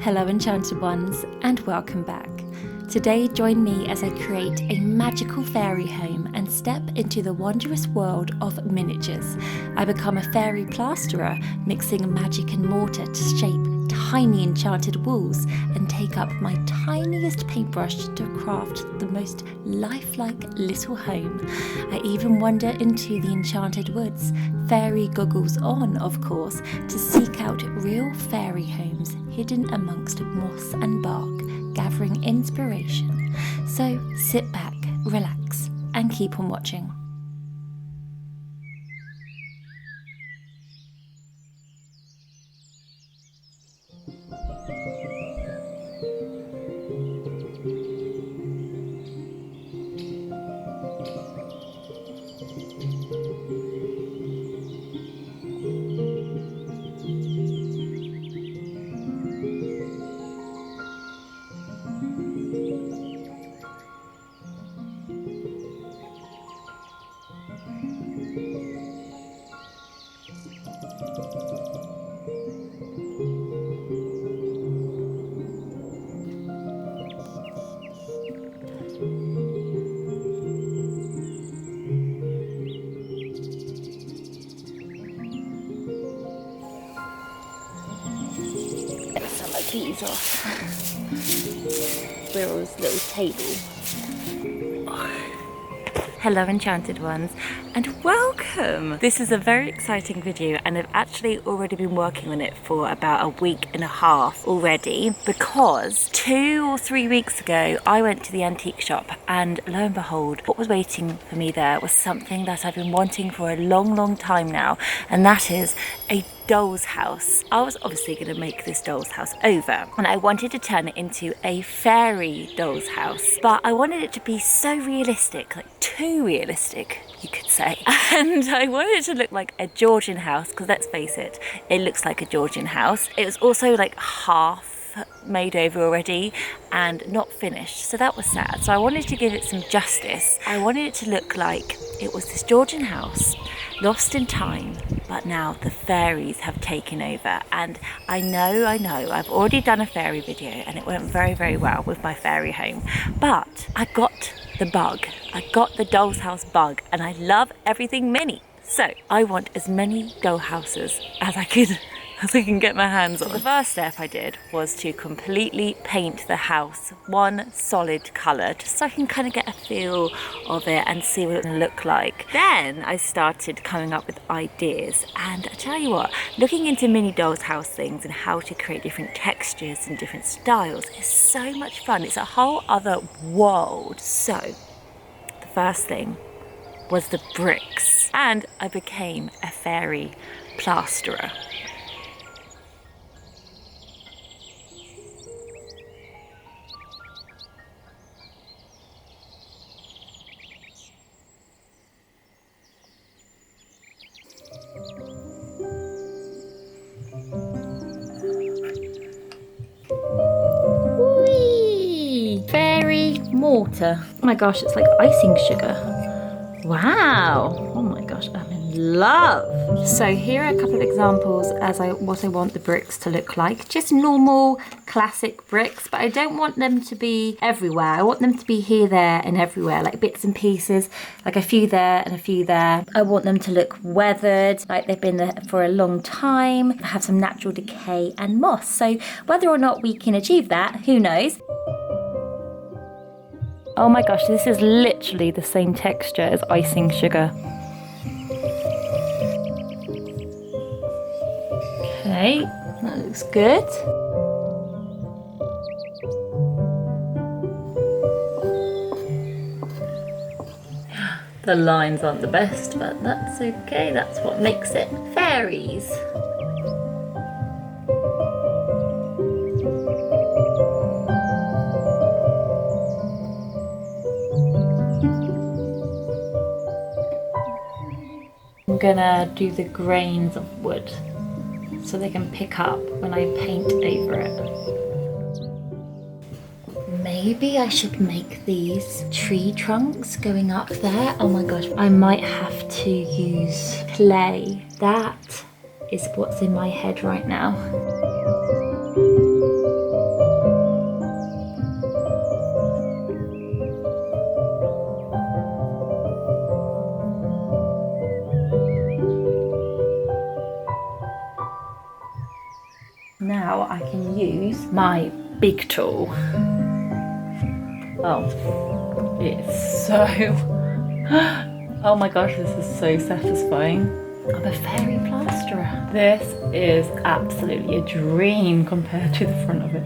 Hello enchanted ones, and welcome back. Today join me as I create a magical fairy home and step into the wondrous world of miniatures. I become a fairy plasterer, mixing magic and mortar to shape tiny enchanted walls and take up my tiniest paintbrush to craft the most lifelike little home. I even wander into the enchanted woods, fairy goggles on of course, to seek out real fairy homes hidden amongst moss and bark, gathering inspiration. So sit back, relax, and keep on watching. These off. Squirrel's little table. Hello enchanted ones, and welcome! This is a very exciting video, and I've actually already been working on it for about a week and a half already, because 2 or 3 weeks ago I went to the antique shop, and lo and behold, what was waiting for me there was something that I've been wanting for a long time now, and that is a doll's house. I was obviously going to make this doll's house over, and I wanted to turn it into a fairy doll's house, but I wanted it to be so realistic, like too realistic you could say, and I wanted it to look like a Georgian house, because let's face it, it looks like a Georgian house. It was also like half made over already and not finished, so that was sad. So I wanted to give it some justice. I wanted it to look like it was this Georgian house lost in time, but now the fairies have taken over. And I know I've already done a fairy video and it went very well with my fairy home, but I got the bug. I got the doll's house bug, and I love everything mini, so I want as many doll houses as I can get my hands on. The first step I did was to completely paint the house one solid colour, just so I can kind of get a feel of it and see what it's going to look like. Then I started coming up with ideas, and I tell you what, looking into mini doll's house things and how to create different textures and different styles is so much fun. It's a whole other world. So the first thing was the bricks, and I became a fairy plasterer. Fairy mortar. Oh my gosh, it's like icing sugar. Wow. Oh my gosh, I'm in love. So here are a couple of examples as what I want the bricks to look like. Just normal classic bricks, but I don't want them to be everywhere. I want them to be here, there and everywhere, like bits and pieces, like a few there and a few there. I want them to look weathered, like they've been there for a long time, have some natural decay and moss. So whether or not we can achieve that, who knows? Oh my gosh, this is literally the same texture as icing sugar. Okay, that looks good. The lines aren't the best, but that's okay. That's what makes it fairies. I'm gonna do the grains of wood so they can pick up when I paint over it. Maybe I should make these tree trunks going up there. Oh my gosh, I might have to use clay. That is what's in my head right now. use my big tool. Oh, it's so... Oh my gosh, this is so satisfying. I'm a fairy plasterer. This is absolutely a dream compared to the front of it.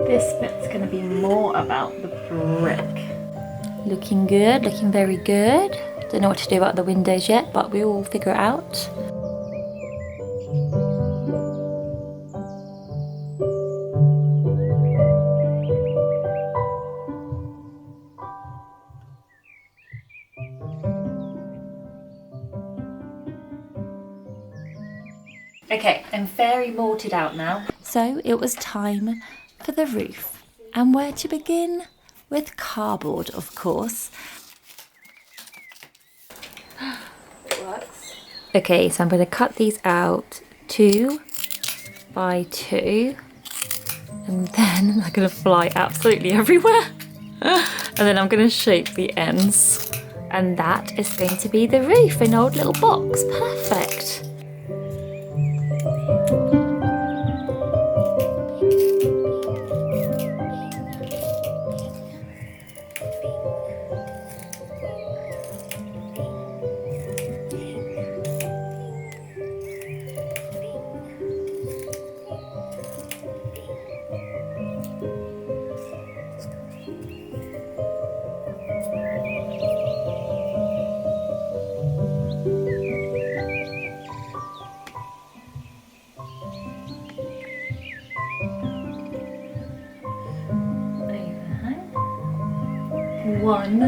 This bit's going to be more about the brick. Looking good, looking very good. Don't know what to do about the windows yet, but we will figure it out. Okay, I'm very mortared out now. So it was time for the roof. And where to begin? With cardboard, of course. It works. Okay, so I'm going to cut these out 2 by 2. And then they're going to fly absolutely everywhere. And then I'm going to shape the ends. And that is going to be the roof, an old little box. Perfect. One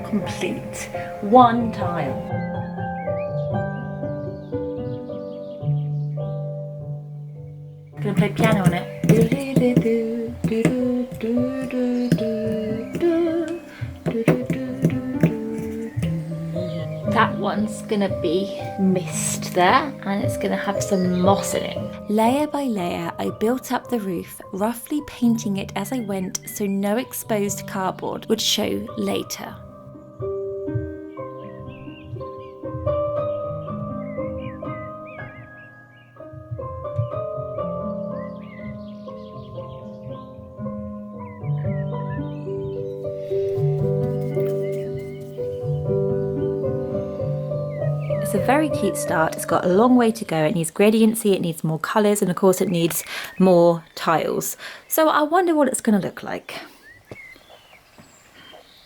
complete, one tile. Gonna play piano on it. That one's gonna be mist there, and it's gonna have some moss in it. Layer by layer, I built up the roof, roughly painting it as I went so no exposed cardboard would show later. It's a very cute start. It's got a long way to go. It needs gradiency, it needs more colours, and of course it needs more tiles. So I wonder what it's going to look like.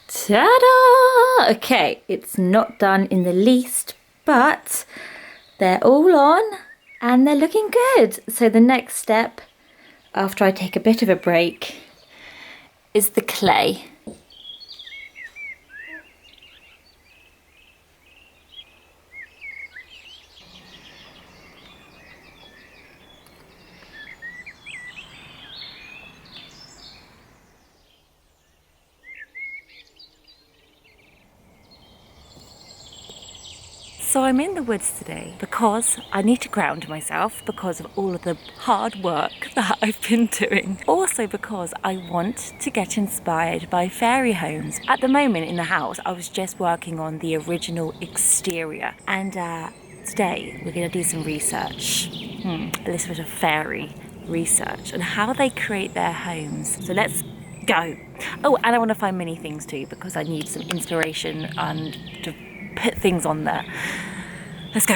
Ta-da! Okay, it's not done in the least, but they're all on and they're looking good. So the next step, after I take a bit of a break, is the clay. So I'm in the woods today because I need to ground myself because of all of the hard work that I've been doing. Also because I want to get inspired by fairy homes. At the moment in the house, I was just working on the original exterior. And today we're going to do some research. A little bit of fairy research and how they create their homes. So let's go. Oh, and I want to find many things too because I need some inspiration and to put things on there. Let's go.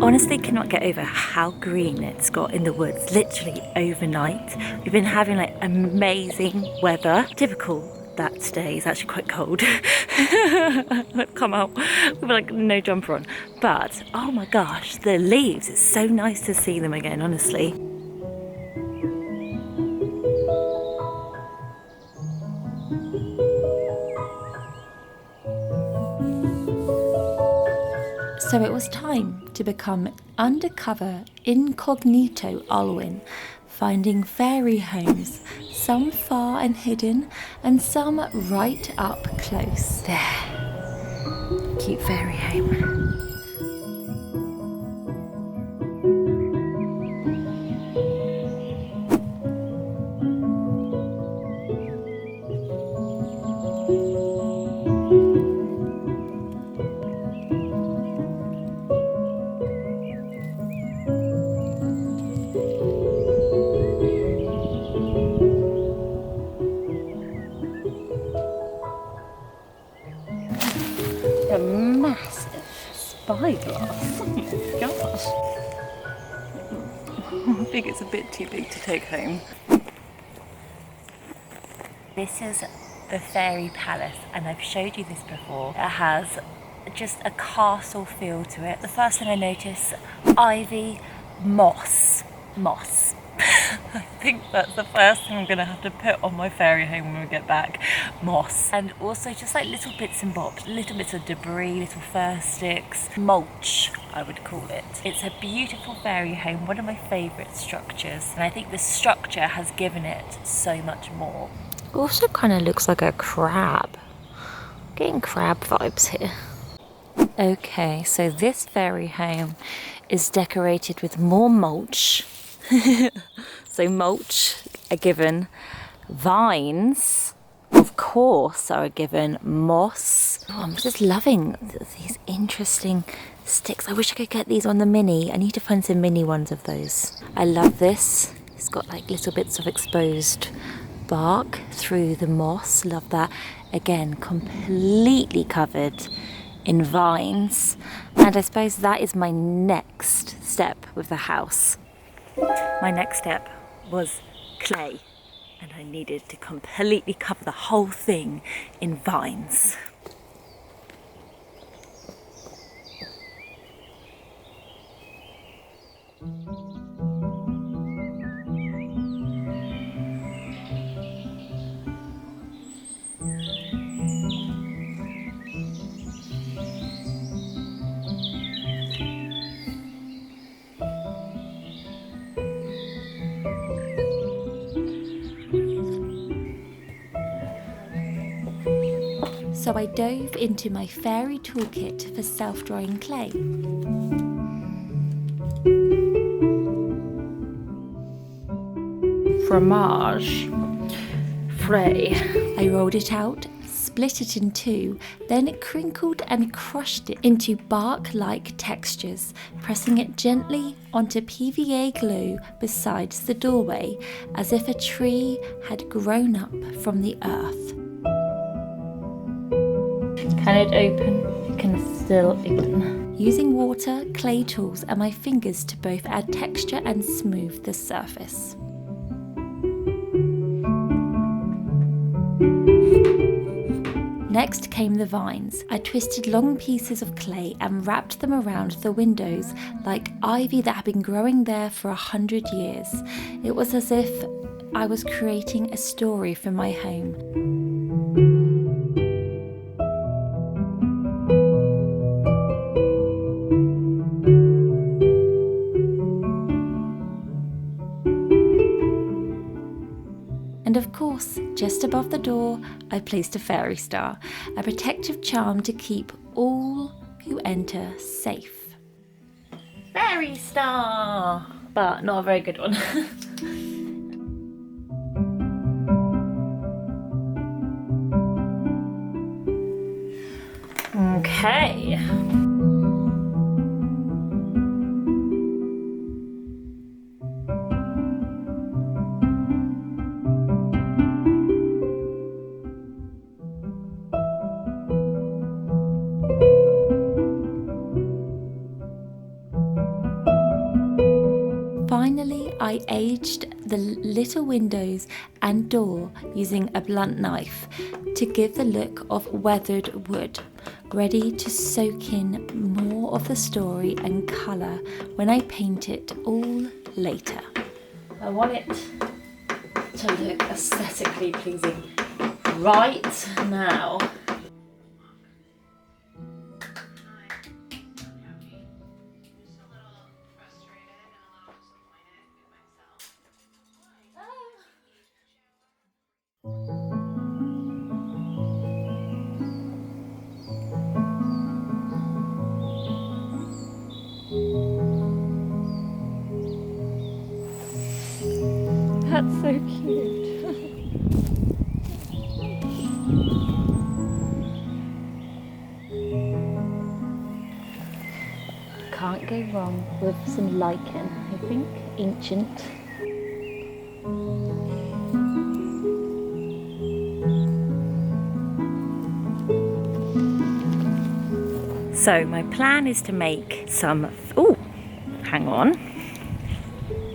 Honestly, cannot get over how green it's got in the woods, literally overnight. We've been having like amazing weather. Typical that today is actually quite cold. I've come out with like no jumper on. But oh my gosh, the leaves, it's so nice to see them again, honestly. So it was time to become undercover incognito Alwyn, finding fairy homes, some far and hidden and some right up close. There, cute fairy home. I think it's a bit too big to take home. This is the fairy palace, and I've showed you this before. It has just a castle feel to it. The first thing I notice, ivy, moss. I think that's the first thing I'm gonna have to put on my fairy home when we get back. Moss. And also just like little bits and bobs, little bits of debris, little fir sticks, mulch, I would call it. It's a beautiful fairy home, one of my favourite structures, and I think the structure has given it so much more. Also kind of looks like a crab. Getting crab vibes here. Okay, so this fairy home is decorated with more mulch. So mulch are given, vines of course are given, moss. Oh, I'm just loving these interesting sticks. I wish I could get these on the mini. I need to find some mini ones of those. I love this. It's got like little bits of exposed bark through the moss. Love that. Again, completely covered in vines. And I suppose that is my next step with the house. My next step was clay, and I needed to completely cover the whole thing in vines. So I dove into my fairy toolkit for self-drying clay. Fromage. Fray. I rolled it out, split it in two, then crinkled and crushed it into bark-like textures, pressing it gently onto PVA glue beside the doorway, as if a tree had grown up from the earth. Can it open? It can still open. Using water, clay tools and my fingers to both add texture and smooth the surface. Next came the vines. I twisted long pieces of clay and wrapped them around the windows like ivy that had been growing there for 100 years. It was as if I was creating a story for my home. And of course, just above the door, I placed a fairy star, a protective charm to keep all who enter safe. Fairy star! But not a very good one. Okay. Finally, I aged the little windows and door using a blunt knife to give the look of weathered wood, ready to soak in more of the story and colour when I paint it all later. I want it to look aesthetically pleasing right now. That's so cute. Can't go wrong with some lichen, I think. Ancient. So my plan is to make some, oh, hang on.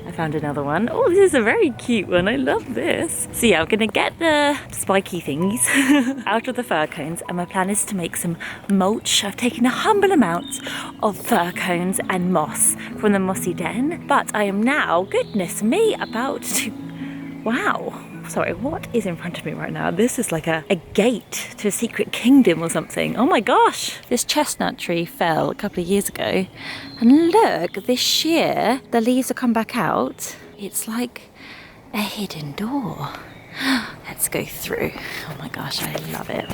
I've found another one. Oh, this is a very cute one. I love this. So yeah, I'm gonna get the spiky things out of the fir cones, and my plan is to make some mulch. I've taken a humble amount of fir cones and moss from the mossy den, but I am now, goodness me, about to, wow. Sorry, what is in front of me right now? This is like a gate to a secret kingdom or something. Oh my gosh. This chestnut tree fell a couple of years ago. And look, this year, the leaves have come back out. It's like a hidden door. Let's go through. Oh my gosh, I love it.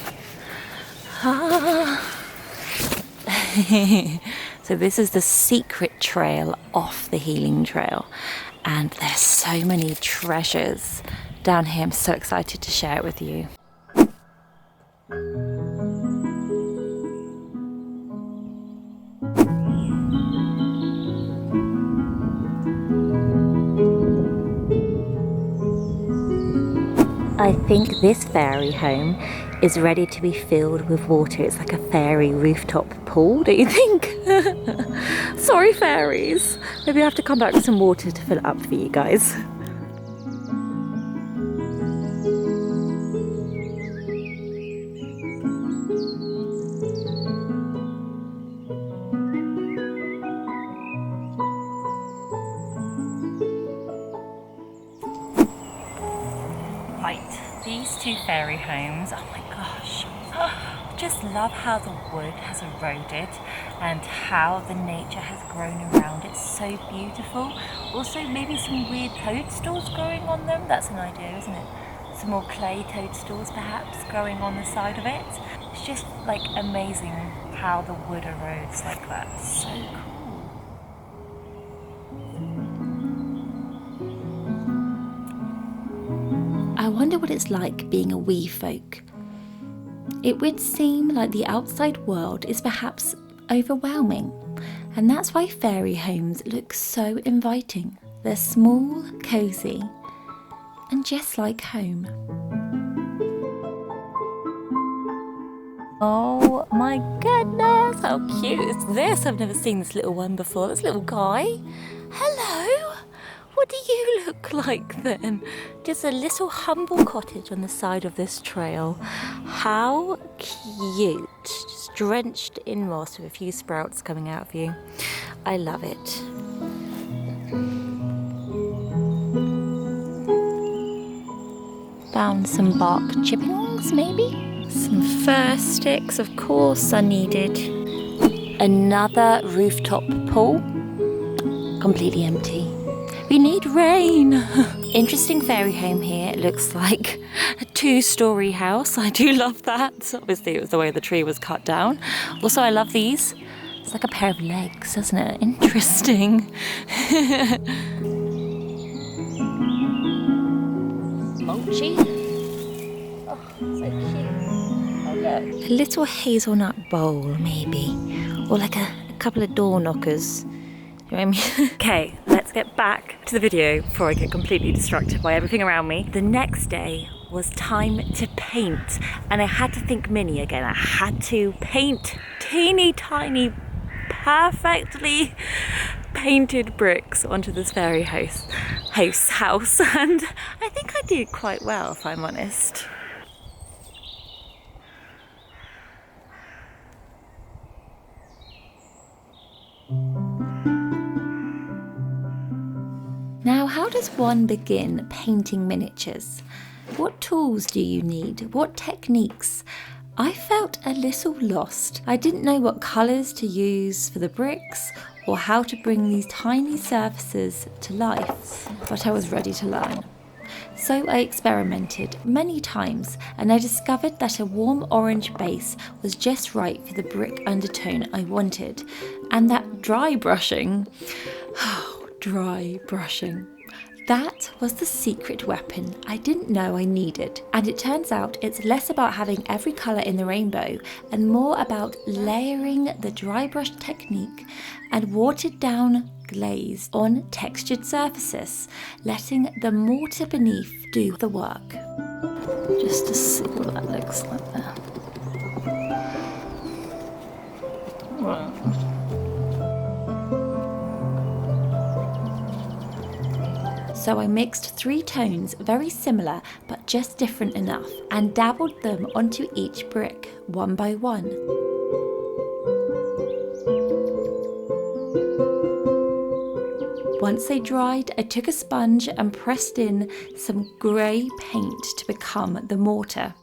So this is the secret trail off the healing trail. And there's so many treasures down here. I'm so excited to share it with you. I think this fairy home is ready to be filled with water. It's like a fairy rooftop pool, don't you think? Sorry, fairies. Maybe I have to come back with some water to fill it up for you guys. These two fairy homes, oh my gosh, I just love how the wood has eroded and how the nature has grown around it. So beautiful. Also maybe some weird toadstools growing on them. That's an idea, isn't it? Some more clay toadstools perhaps growing on the side of it. It's just like amazing how the wood erodes like that. So cool. I wonder what it's like being a wee folk. It would seem like the outside world is perhaps overwhelming, and that's why fairy homes look so inviting. They're small, cosy, and just like home. Oh my goodness, how cute is this? I've never seen this little one before, this little guy. Hello! What do you look like then? Just a little humble cottage on the side of this trail. How cute. Just drenched in moss with a few sprouts coming out of you. I love it. Found some bark chippings maybe? Some fir sticks of course are needed. Another rooftop pool. Completely empty. We need rain. Interesting fairy home here. It looks like a 2-story house. I do love that. Obviously it was the way the tree was cut down. Also I love these. It's like a pair of legs, isn't it? Interesting. Mulchy. Oh, so cute. Oh, look. A little hazelnut bowl maybe. Or like a couple of door knockers. You know what I mean? Okay, let's get back to the video before I get completely distracted by everything around me. The next day was time to paint, and I had to think mini again. I had to paint teeny tiny, perfectly painted bricks onto this fairy house, and I think I did quite well, if I'm honest. Now, how does one begin painting miniatures? What tools do you need? What techniques? I felt a little lost. I didn't know what colours to use for the bricks or how to bring these tiny surfaces to life, but I was ready to learn. So I experimented many times, and I discovered that a warm orange base was just right for the brick undertone I wanted, and that dry brushing, dry brushing. That was the secret weapon I didn't know I needed. And it turns out it's less about having every colour in the rainbow and more about layering the dry brush technique and watered down glaze on textured surfaces, letting the mortar beneath do the work. Just to see what that looks like there. Wow. So I mixed 3 tones, very similar but just different enough, and dabbled them onto each brick, one by one. Once they dried, I took a sponge and pressed in some grey paint to become the mortar.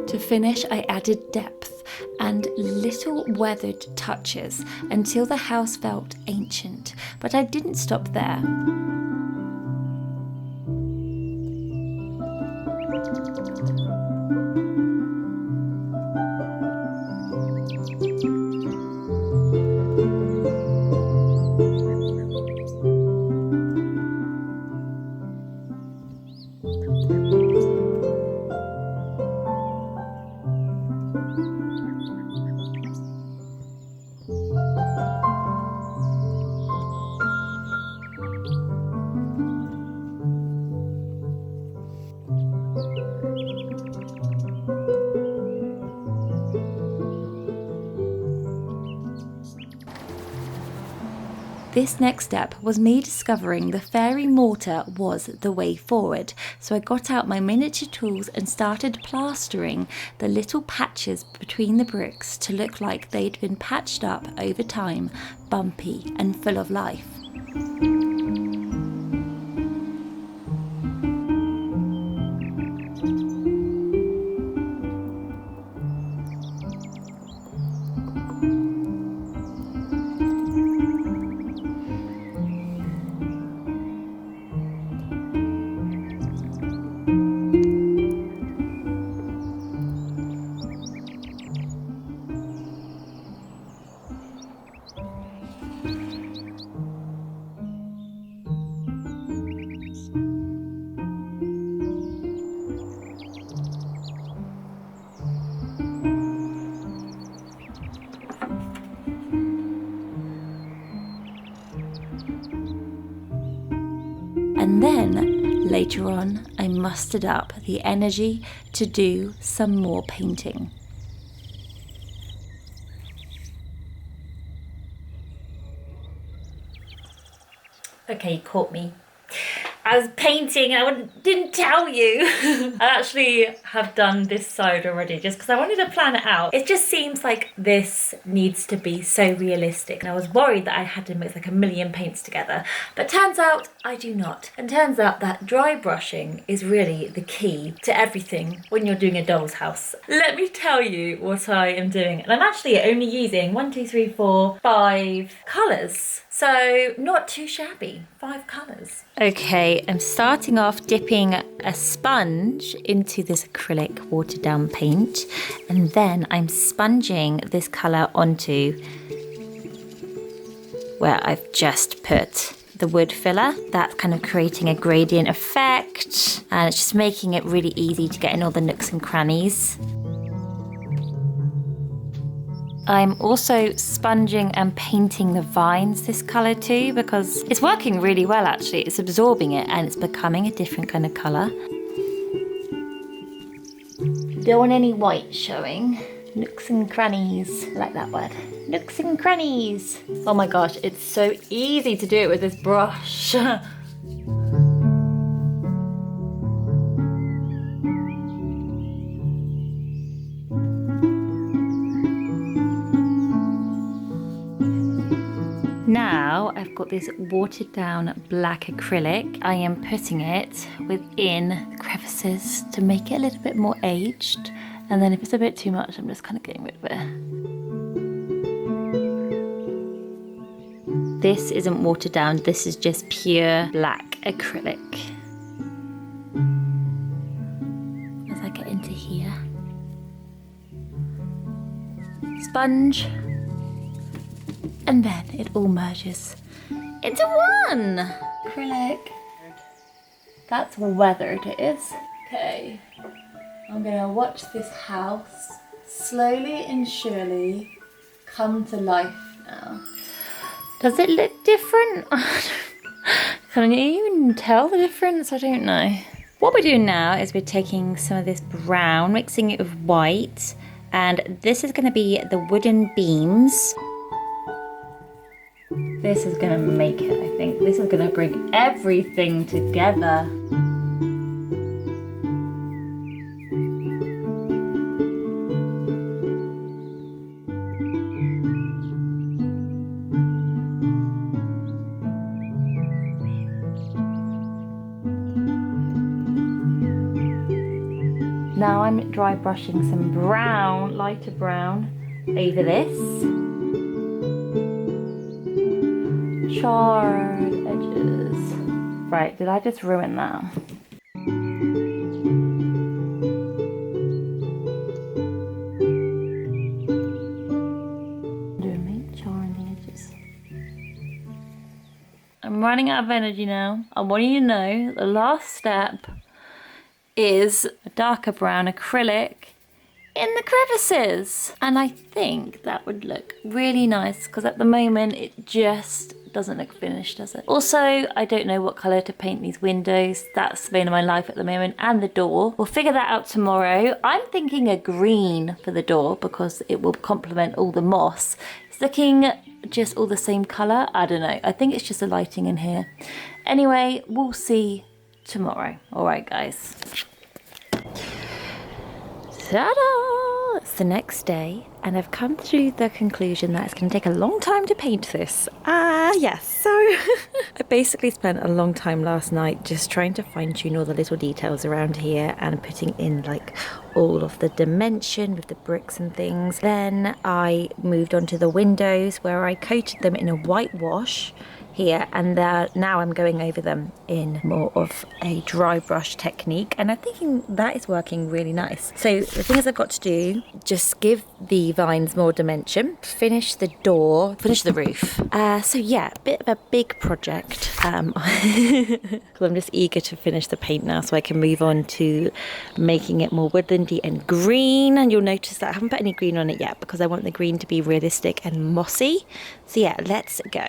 To finish, I added depth and little weathered touches until the house felt ancient, but I didn't stop there. This next step was me discovering the fairy mortar was the way forward, so I got out my miniature tools and started plastering the little patches between the bricks to look like they'd been patched up over time, bumpy and full of life. And then, later on, I mustered up the energy to do some more painting. Okay, you caught me. I was painting and I didn't tell you. I actually have done this side already just because I wanted to plan it out. It just seems like this needs to be so realistic, and I was worried that I had to mix like a million paints together, but turns out I do not. And turns out that dry brushing is really the key to everything when you're doing a doll's house. Let me tell you what I am doing. And I'm actually only using 5 colours. So not too shabby, 5 colours. Okay, I'm starting off dipping a sponge into this acrylic watered down paint, and then I'm sponging this colour onto where I've just put the wood filler. That's kind of creating a gradient effect, and it's just making it really easy to get in all the nooks and crannies. I'm also sponging and painting the vines this colour too, because it's working really well actually. It's absorbing it and it's becoming a different kind of colour. Don't want any white showing. Nooks and crannies, I like that word. Nooks and crannies. Oh my gosh, it's so easy to do it with this brush. Now I've got this watered down black acrylic. I am putting it within the crevices to make it a little bit more aged. And then if it's a bit too much, I'm just kind of getting rid of it. This isn't watered down, this is just pure black acrylic. As I get into here. Sponge. And then it all merges into one. Acrylic. That's weathered, it is. Okay, I'm gonna watch this house slowly and surely come to life now. Does it look different? Can you even tell the difference? I don't know. What we're doing now is we're taking some of this brown, mixing it with white, and this is going to be the wooden beams. This is going to make it, I think. This is going to bring everything together. Now I'm dry brushing some brown, lighter brown, over this. Charred edges. Right, did I just ruin that? Charring the edges. I'm running out of energy now. I want you to know the last step is a darker brown acrylic in the crevices. And I think that would look really nice because at the moment it just doesn't look finished, does it? Also, I don't know what colour to paint these windows. That's the bane of my life at the moment, and the door. We'll figure that out tomorrow. I'm thinking a green for the door because it will complement all the moss. It's looking just all the same colour. I don't know. I think it's just the lighting in here. Anyway, we'll see tomorrow. All right, guys. Ta-da! It's the next day, and I've come to the conclusion that it's going to take a long time to paint this. Yes, so I basically spent a long time last night just trying to fine-tune all the little details around here and putting in like all of the dimension with the bricks and things. Then I moved on to the windows where I coated them in a whitewash here, and now I'm going over them in more of a dry brush technique, and I'm thinking that is working really nice. So the things I've got to do, just give the vines more dimension, finish the door, finish the roof. So yeah, a bit of a big project, because I'm just eager to finish the paint now so I can move on to making it more woodlandy and green. And you'll notice that I haven't put any green on it yet because I want the green to be realistic and mossy. So yeah, let's go.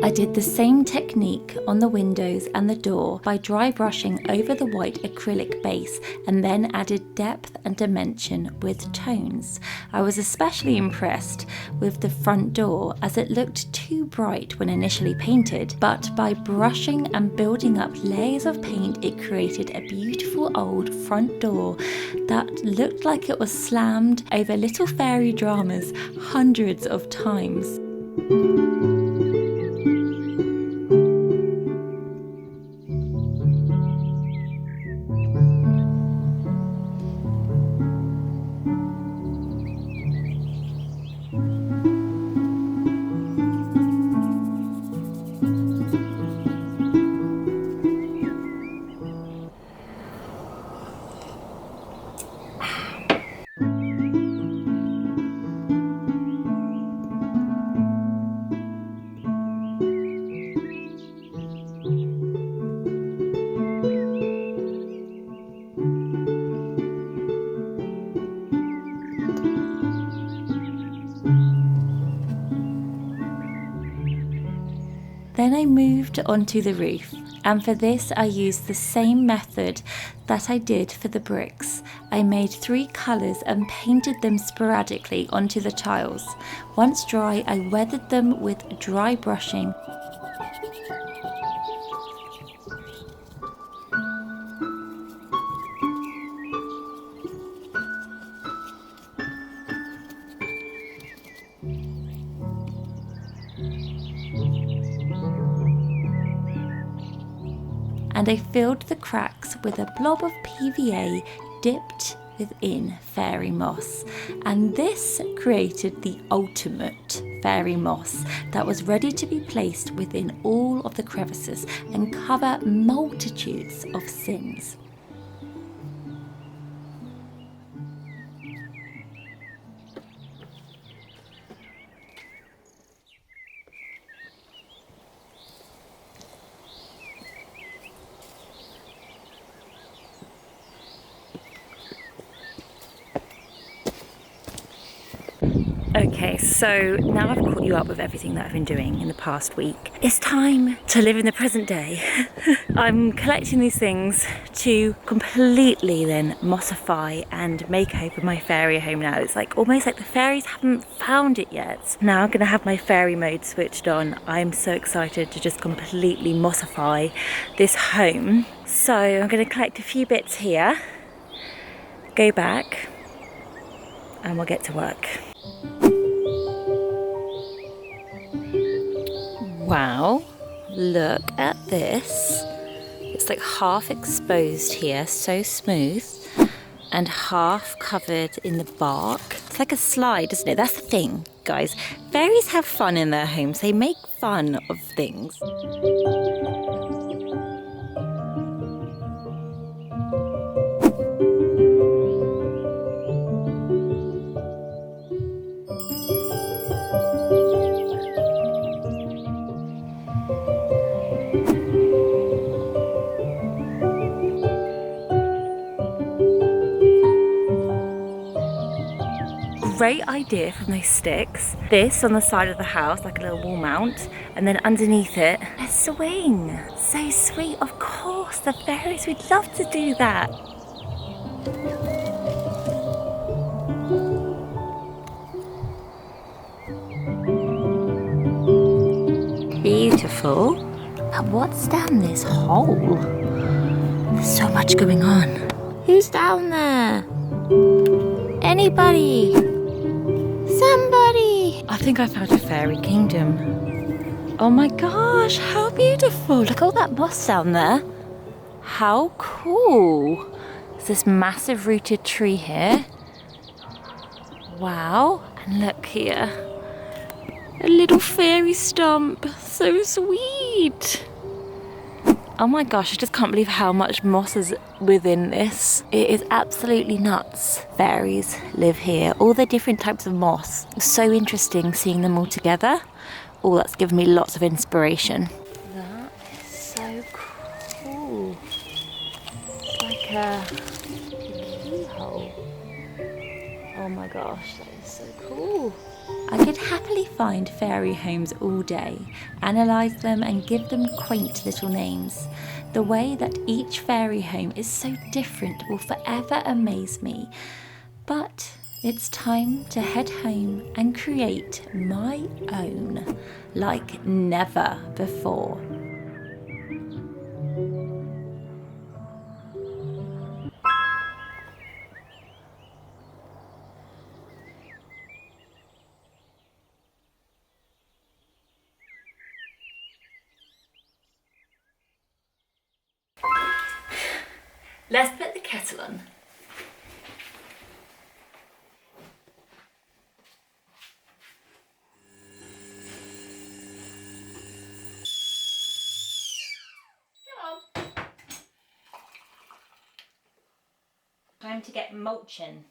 I did the same technique on the windows and the door by dry brushing over the white acrylic base and then added depth and dimension with tones. I was especially impressed with the front door as it looked too bright when initially painted, but by brushing and building up layers of paint it created a beautiful old front door that looked like it was slammed over little fairy dramas hundreds of times. Then I moved onto the roof, and for this I used the same method that I did for the bricks. I made 3 colours and painted them sporadically onto the tiles. Once dry, I weathered them with dry brushing. And I filled the cracks with a blob of PVA dipped within fairy moss. And this created the ultimate fairy moss that was ready to be placed within all of the crevices and cover multitudes of sins. Okay, so now I've caught you up with everything that I've been doing in the past week. It's time to live in the present day. I'm collecting these things to completely then mossify and make over my fairy home now. It's like almost like the fairies haven't found it yet. Now I'm gonna have my fairy mode switched on. I'm so excited to just completely mossify this home. So I'm gonna collect a few bits here, go back, and we'll get to work. Wow, look at this. It's like half exposed here, so smooth, and half covered in the bark. It's like a slide, isn't it? That's the thing, guys. Fairies have fun in their homes. They make fun of things. Great idea from those sticks. This on the side of the house, like a little wall mount, and then underneath it, a swing. So sweet, of course, the fairies would love to do that. Beautiful. But what's down this hole? There's so much going on. Who's down there? Anybody? Somebody! I think I found a fairy kingdom. Oh my gosh, how beautiful. Look at all that moss down there. How cool. There's this massive rooted tree here. Wow. And look here. A little fairy stump. So sweet. Oh my gosh, I just can't believe how much moss is within this. It is absolutely nuts. Fairies live here. All the different types of moss. It's so interesting seeing them all together. Oh, that's given me lots of inspiration. That is so cool. It's like a keyhole. Oh my gosh, that is so cool. I could happily find fairy homes all day, analyse them and give them quaint little names. The way that each fairy home is so different will forever amaze me. But it's time to head home and create my own, like never before. Let's put the kettle on. Come on. Time to get mulching.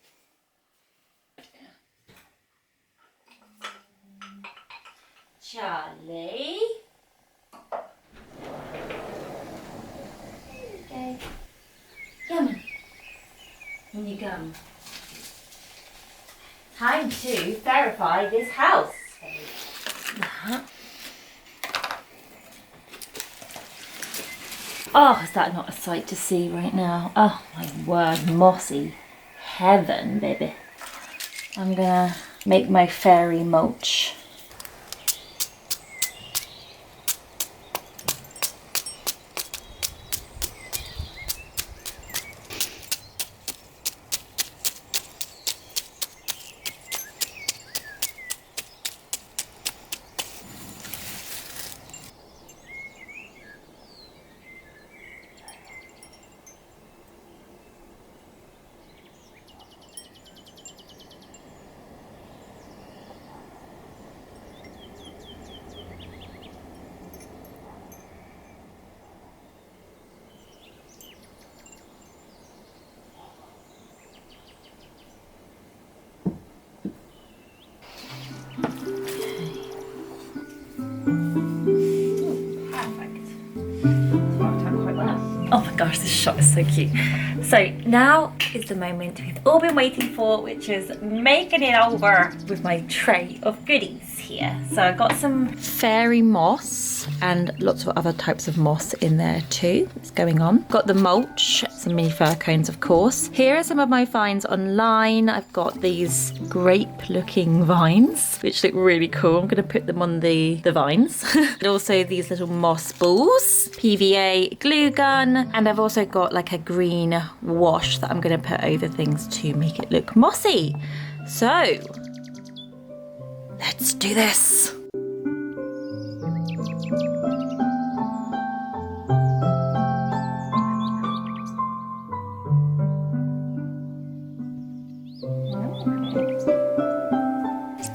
Charlie. Okay. Come on you come. Time to verify this house. Oh, is that not a sight to see right now? Oh my word, mossy heaven, baby. I'm gonna make my fairy mulch. Oh my gosh, this shot is so cute. So now is the moment we've all been waiting for, which is making it over with my tray of goodies here. So I've got some fairy moss and lots of other types of moss in there too. It's going on. Got the mulch, some mini fir cones of course. Here are some of my finds online. I've got these grape looking vines, which look really cool. I'm going to put them on the vines. And also these little moss balls, PVA glue gun, and I've also got like a green wash that I'm going to put over things to make it look mossy. So let's do this.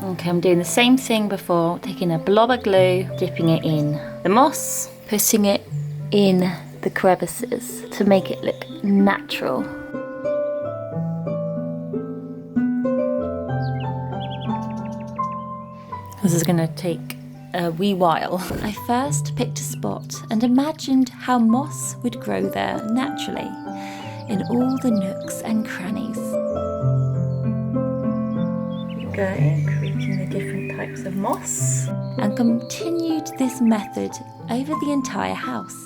Okay, I'm doing the same thing before, taking a blob of glue, dipping it in the moss, putting it in the crevices to make it look natural. This is going to take a wee while. I first picked a spot and imagined how moss would grow there naturally in all the nooks and crannies. Creating the different types of moss, and continued this method over the entire house,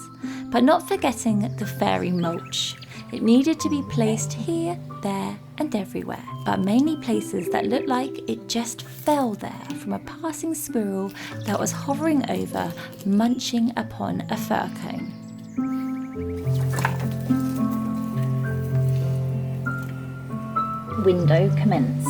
but not forgetting the fairy mulch. It needed to be placed here, there and everywhere, but mainly places that looked like it just fell there from a passing squirrel that was hovering over, munching upon a fir cone. Window commence.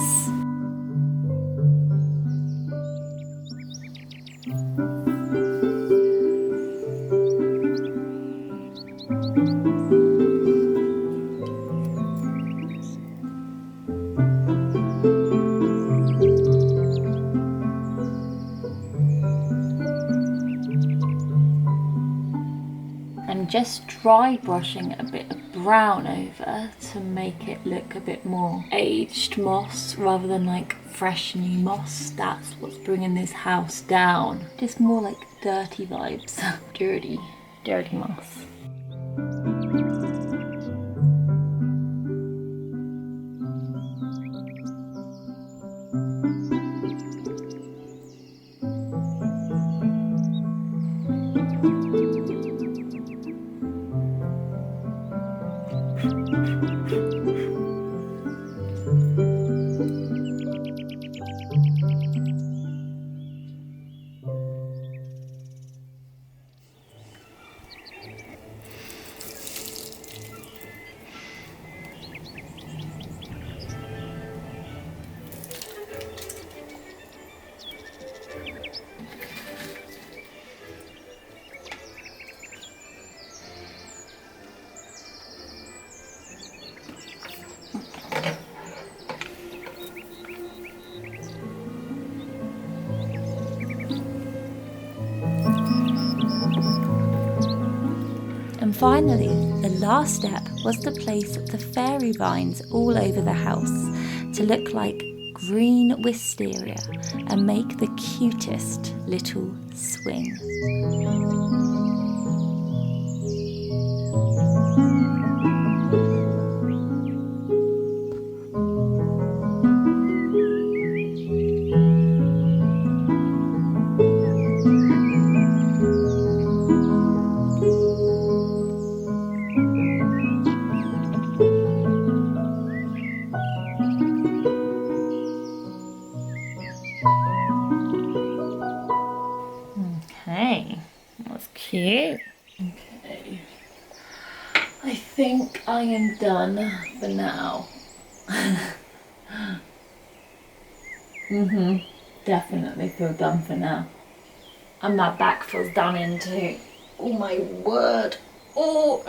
I'm just dry brushing a bit of brown over to make it look a bit more aged moss rather than like fresh new moss. That's what's bringing this house down. Just more like dirty vibes. dirty moss. And finally, the last step was to place the fairy vines all over the house to look like green wisteria and make the cutest little swing. Okay, that's cute. Okay, I think I am done for now. Definitely feel done for now. And my back feels done in too. Oh my word. Oh,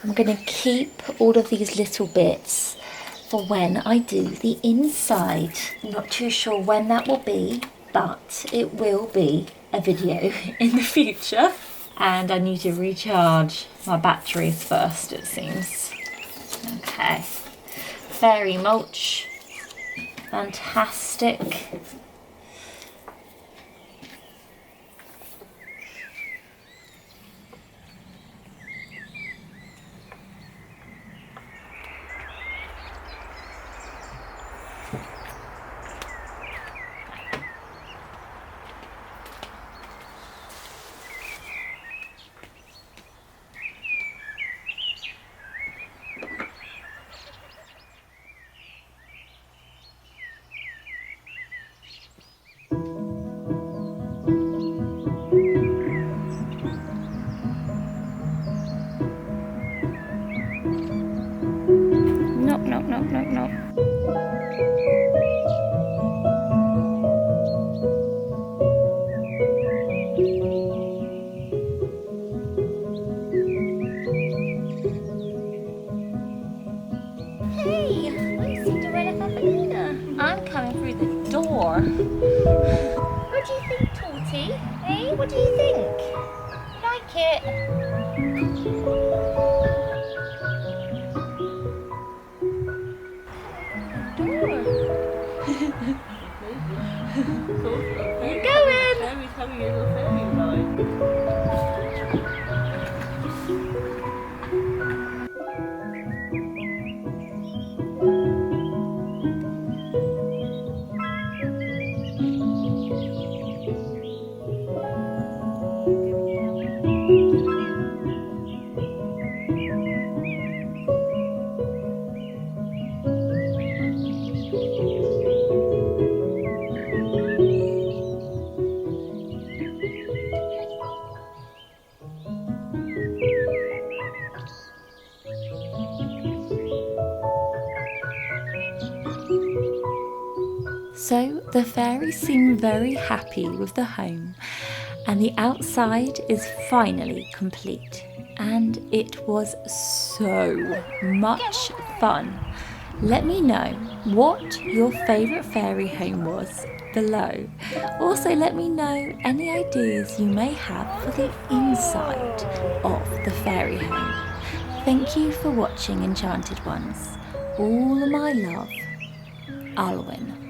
I'm gonna keep all of these little bits for when I do the inside. I'm not too sure when that will be, but it will be a video in the future. And I need to recharge my batteries first, it seems. Okay, fairy mulch, fantastic. pretty? Hey, what do you think? You like it? You're going! Fairy's having a little fairy ride. So the fairies seem very happy with the home, and the outside is finally complete, and it was so much fun. Let me know what your favourite fairy home was below. Also let me know any ideas you may have for the inside of the fairy home. Thank you for watching, Enchanted Ones. All my love, Alwyn.